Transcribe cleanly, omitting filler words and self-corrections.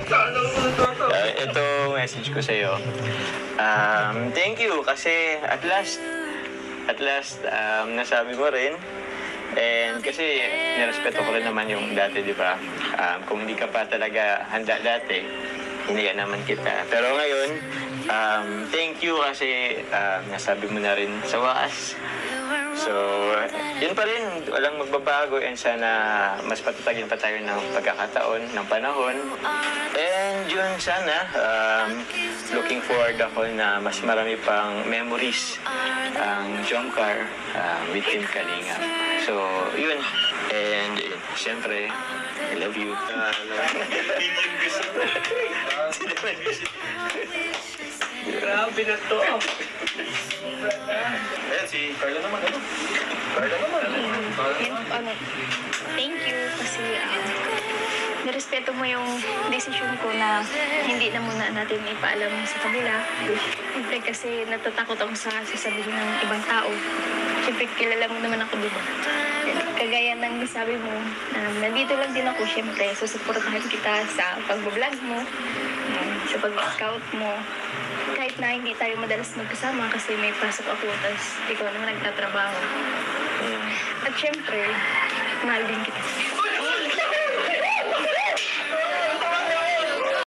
Ito message ko sa'yo. Thank you kasi at last, nasabi mo rin. And kasi nirespeto ko rin naman yung dati, di ba? Kung hindi ka pa talaga handa dati, hinayaan naman kita. Pero ngayon, thank you kasi nasabi mo na rin sa wakas. So, yun pa rin, walang magbabago and sana mas patatagin pa tayo ng pagkakataon, ng panahon. And yun sana, looking forward ako na mas marami pang memories ang Jomcar with Team Kalinga. So, yun. And siyempre, I love you. Grabe na to. Ayan, si Carla naman. Carla naman. Thank you kasi nirespeto mo yung decision ko na hindi na muna natin ipaalam sa kanila. Siyempre kasi natatakot ako sa sasabihin ng ibang tao. Siyempre kilala mo naman ako, diba? Kagaya ng sabi mo, nandito lang din ako, siyempre. Susuportahan kita sa pag-vlog mo, sa pag-scout mo. Kahit na hindi tayo madalas magkasama kasi may pasok ako, tapos ikaw naman nagtatrabaho. At syempre, mahal din kita.